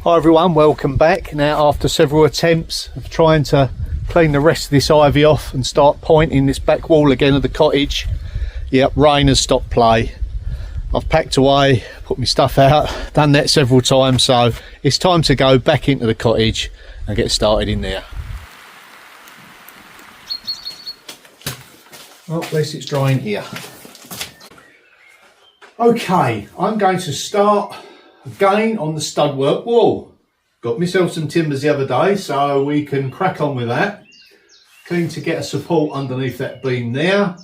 Hi everyone, welcome back. Now after several attempts of trying to clean the rest of this ivy off and start pointing this back wall again of the cottage, yep, rain has stopped play. I've packed away, put my stuff out, done that several times, so it's time to go back into the cottage and get started in there. Well, at least it's drying here. Okay, I'm going to start again on the stud-work wall. Got myself some timbers the other day, so we can crack on with that. Keen to get a support underneath that beam there.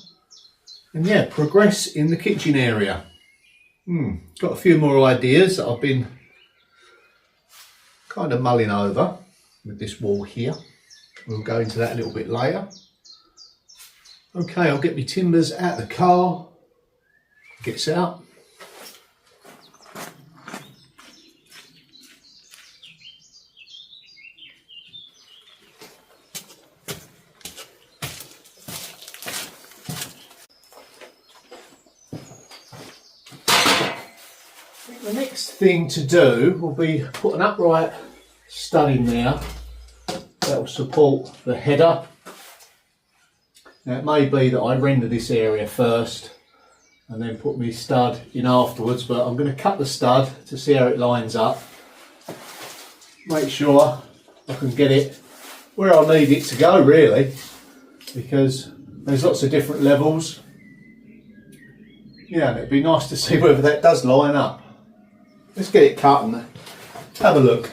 And yeah, progress in the kitchen area. Got a few more ideas that I've been kind of mulling over with this wall here. We'll go into that a little bit later. Okay, I'll get my timbers out the car, get set up. The next thing to do will be put an upright stud in there that will support the header. Now it may be that I render this area first and then put my stud in afterwards, but I'm going to cut the stud to see how it lines up. Make sure I can get it where I need it to go really, because there's lots of different levels. Yeah, and it'd be nice to see whether that does line up. Let's get it cut and have a look.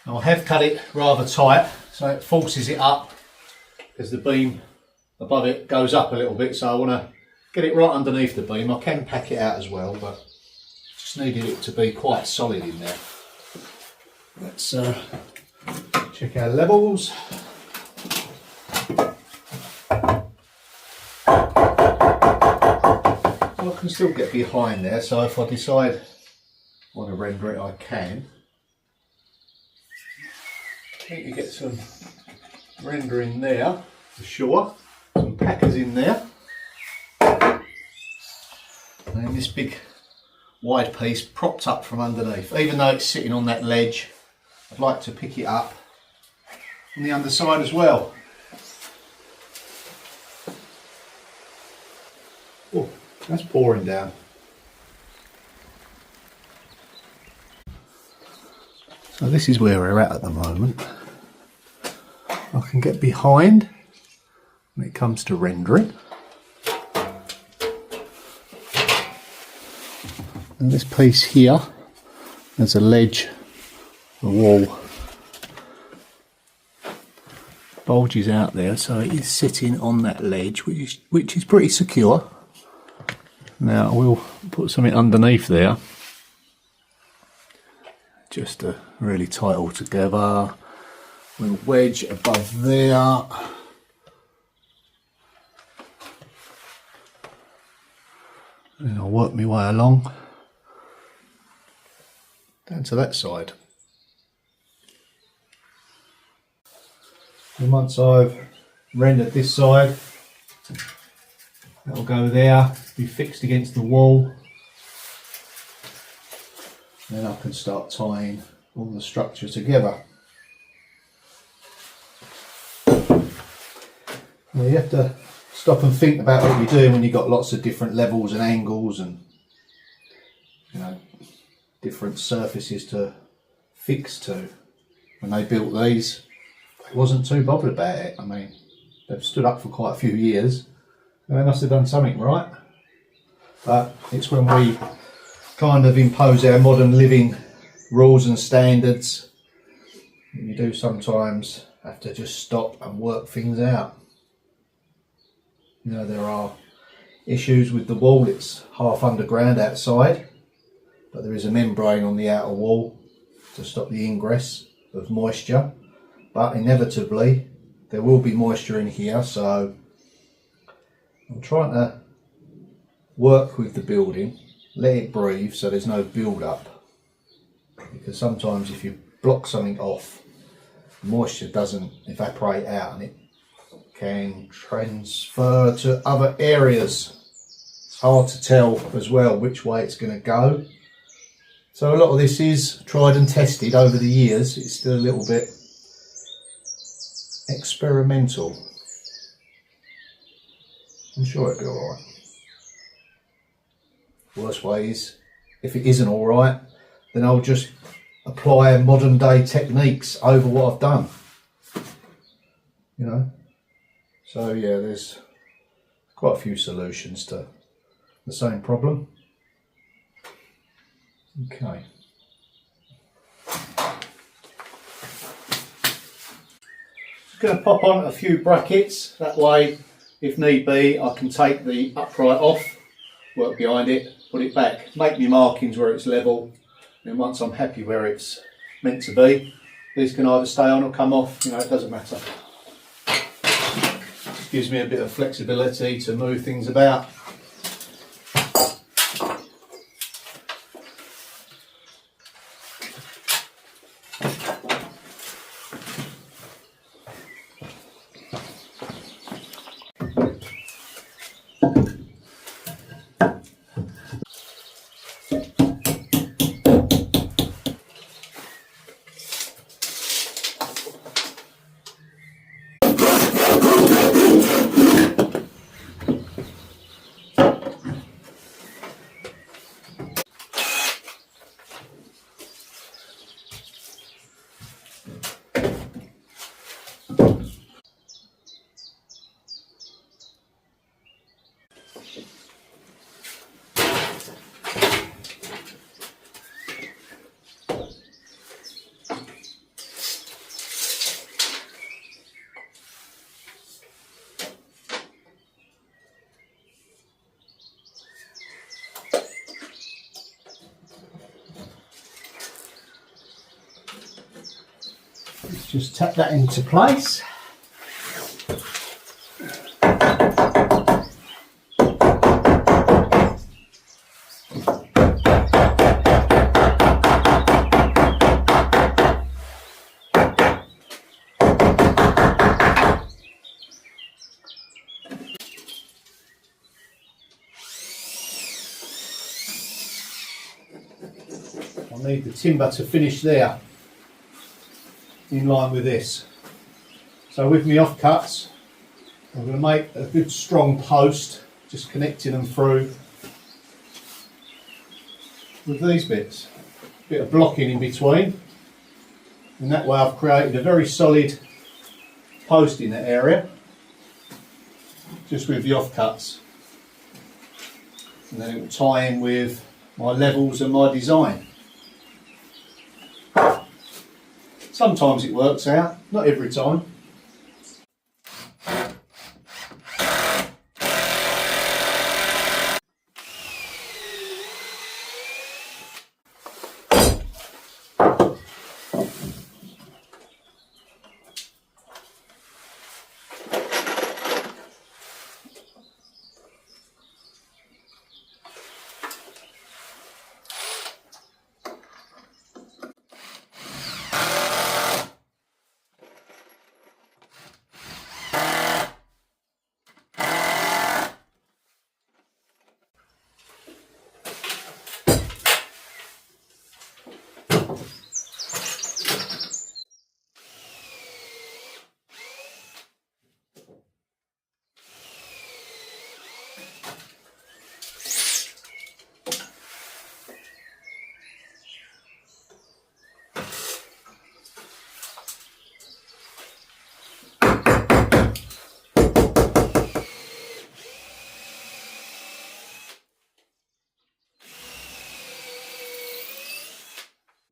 I have cut it rather tight, so it forces it up as the beam above it goes up a little bit, so I want to get it right underneath the beam. I can pack it out as well, but just needed it to be quite solid in there. Let's check our levels. I can still get behind there, so if I decide I want to render it, I can. I think you get some rendering there for sure, some packers in there, and this big wide piece propped up from underneath. Even though it's sitting on that ledge, I'd like to pick it up on the underside as well. Oh, that's pouring down. So this is where we're at the moment. I can get behind when it comes to rendering. And this piece here, there's a ledge, the wall bulges out there, so it is sitting on that ledge, which is pretty secure. Now we'll put something underneath there, just to really tie it all together. We'll wedge above there. And I'll work my way along down to that side. And once I've rendered this side, that'll go there, be fixed against the wall. Then I can start tying all the structure together. Now you have to stop and think about what you're doing when you've got lots of different levels and angles and, you know, different surfaces to fix to. When they built these, they wasn't too bothered about it. I mean, they've stood up for quite a few years and they must have done something right. But it's when we kind of impose our modern living rules and standards You do sometimes have to just stop and work things out. You know, there are issues with the wall. It's half underground outside, but there is a membrane on the outer wall to stop the ingress of moisture. But inevitably there will be moisture in here, so I'm trying to work with the building, let it breathe so there's no build up, because sometimes if you block something off, moisture doesn't evaporate out and it can transfer to other areas. It's hard to tell as well which way it's going to go. So a lot of this is tried and tested over the years. It's still a little bit experimental. I'm sure it'll be alright. Worst way is, if it isn't alright, then I'll just apply modern day techniques over what I've done. You know? So yeah, there's quite a few solutions to the same problem. Okay. Just going to pop on a few brackets, that way if need be I can take the upright off, work behind it, put it back, make my markings where it's level, and once I'm happy where it's meant to be, these can either stay on or come off, you know, it doesn't matter. Just gives me a bit of flexibility to move things about. Just tap that into place. I'll need the timber to finish there, in line with this. So with my offcuts, I'm going to make a good strong post, just connecting them through with these bits. A bit of blocking in between, and that way I've created a very solid post in that area, just with the offcuts. And then it will tie in with my levels and my design. Sometimes it works out, not every time.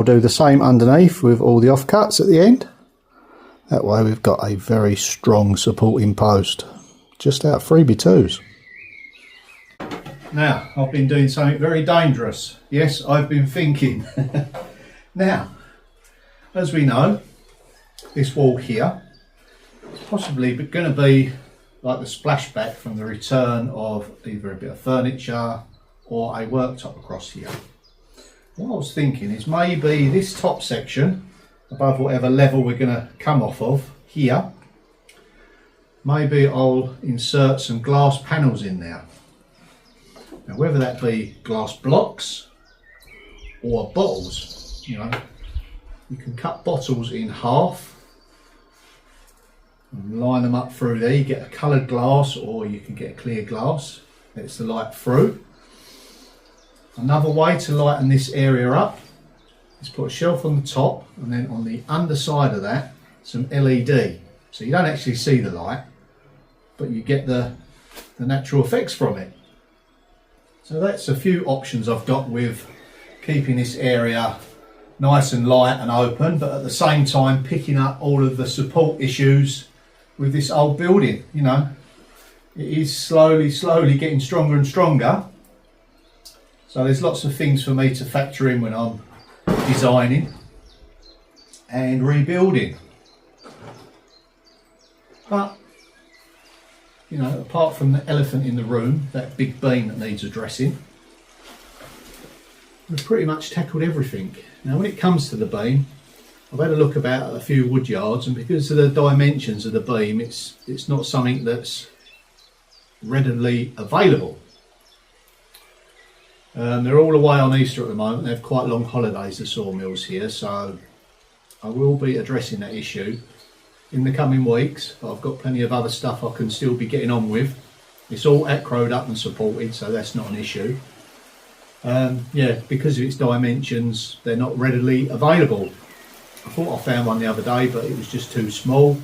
do the same underneath with all the offcuts at the end. That way we've got a very strong supporting post. Just out 3x2s. Now, I've been doing something very dangerous. Yes, I've been thinking. Now, as we know, this wall here is possibly going to be like the splashback from the return of either a bit of furniture or a worktop across here. What I was thinking is maybe this top section, above whatever level we're going to come off of here, maybe I'll insert some glass panels in there. Now whether that be glass blocks or bottles, you know, you can cut bottles in half and line them up through there. You get a coloured glass or you can get a clear glass, lets the light through. Another way to lighten this area up is put a shelf on the top and then on the underside of that some LED. So you don't actually see the light, but you get the natural effects from it. So that's a few options I've got with keeping this area nice and light and open, but at the same time picking up all of the support issues with this old building. You know, it is slowly getting stronger and stronger. So there's lots of things for me to factor in when I'm designing and rebuilding. But, you know, apart from the elephant in the room, that big beam that needs addressing, we've pretty much tackled everything. Now when it comes to the beam, I've had a look about a few wood yards, and because of the dimensions of the beam, it's not something that's readily available. They're all away on Easter at the moment. They have quite long holidays, the sawmills here, so I will be addressing that issue in the coming weeks, but I've got plenty of other stuff I can still be getting on with. It's all acroed up and supported, so that's not an issue. Yeah, because of its dimensions, they're not readily available. I thought I found one the other day, but it was just too small.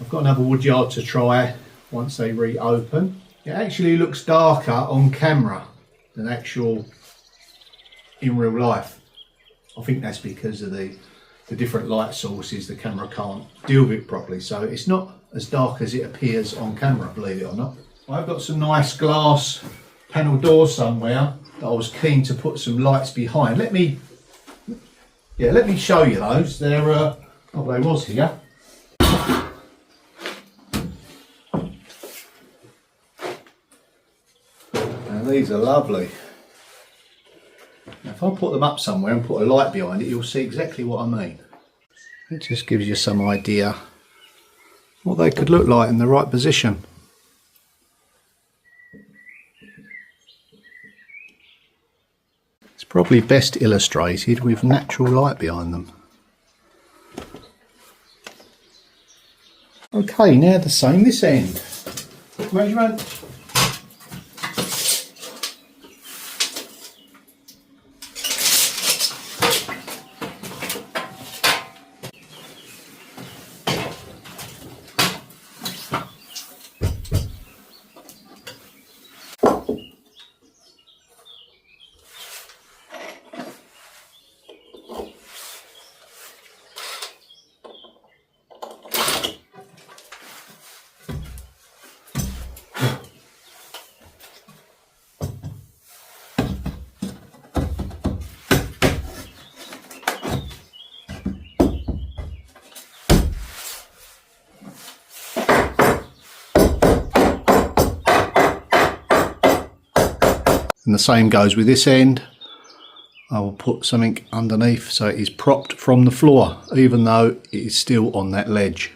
I've got another wood yard to try once they reopen. It actually looks darker on camera than actual in real life. I think that's because of the different light sources. The camera can't deal with it properly, so it's not as dark as it appears on camera, believe it or not. I've got some nice glass panel doors somewhere that I was keen to put some lights behind. Let me show you those. They're oh, they was here. And these are lovely. Now, if I put them up somewhere and put a light behind it, you'll see exactly what I mean. It just gives you some idea what they could look like in the right position. It's probably best illustrated with natural light behind them. Okay, now the same this end. Measurement. And the same goes with this end. I will put something underneath so it is propped from the floor, even though it is still on that ledge.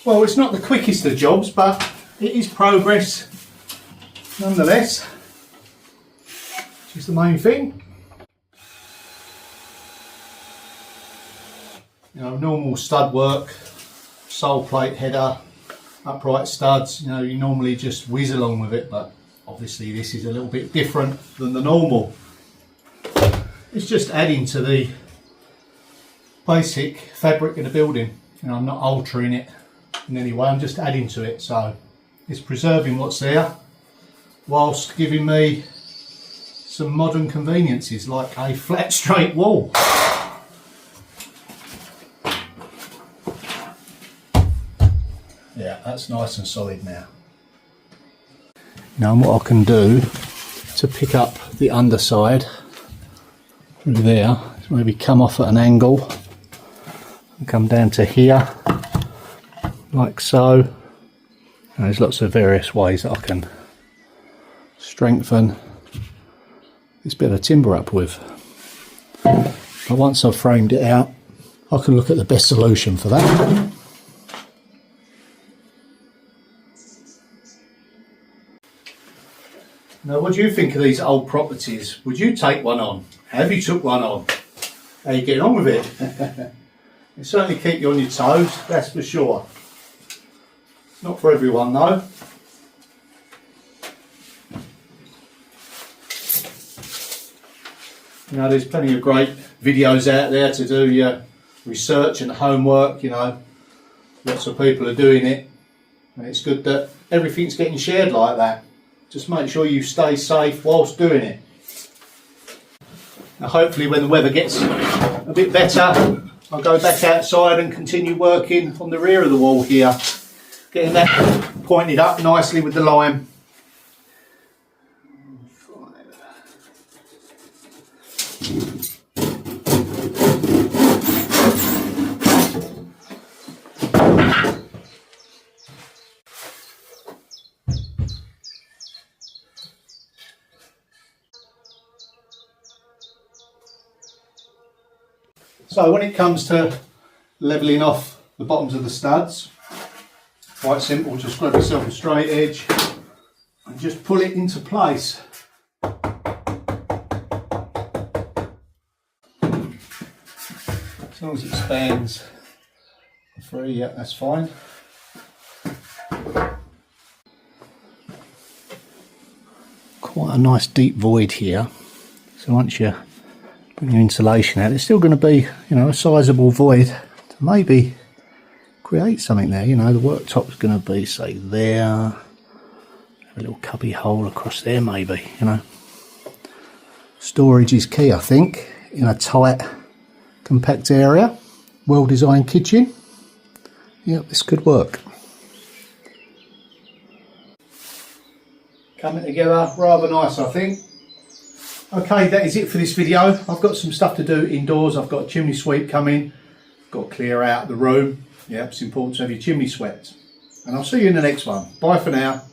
Well, it's not the quickest of jobs, but it is progress nonetheless, which is the main thing. You know, normal stud work, sole plate header, upright studs, you know, you normally just whiz along with it, but obviously this is a little bit different than the normal. It's just adding to the basic fabric of the building. You know, I'm not altering it in any way, I'm just adding to it, so it's preserving what's there whilst giving me some modern conveniences like a flat straight wall. Yeah, that's nice and solid now. Now what I can do to pick up the underside through there is maybe come off at an angle and come down to here like so. And there's lots of various ways that I can strengthen this bit of timber up with. But once I've framed it out, I can look at the best solution for that. Now, what do you think of these old properties? Would you take one on? Have you took one on? How are you getting on with it? It certainly keep you on your toes, that's for sure. Not for everyone though. You know, there's plenty of great videos out there to do your research and homework, you know. Lots of people are doing it. And it's good that everything's getting shared like that. Just make sure you stay safe whilst doing it. Now hopefully when the weather gets a bit better, I'll go back outside and continue working on the rear of the wall here. Getting that pointed up nicely with the lime. So when it comes to levelling off the bottoms of the studs, quite simple, just grab yourself a straight edge and just pull it into place. As long as it spans free, yeah, that's fine. Quite a nice deep void here, so once you bring your insulation out, it's still going to be, you know, a sizable void to maybe create something there. You know, the worktop's going to be, say, there, a little cubby hole across there maybe, you know. Storage is key, I think, in a tight, compact area. Well-designed kitchen. Yep, this could work. Coming together rather nice, I think. Okay, that is it for this video. I've got some stuff to do indoors. I've got a chimney sweep coming. Got to clear out the room. Yeah, it's important to have your chimney swept. And I'll see you in the next one. Bye for now.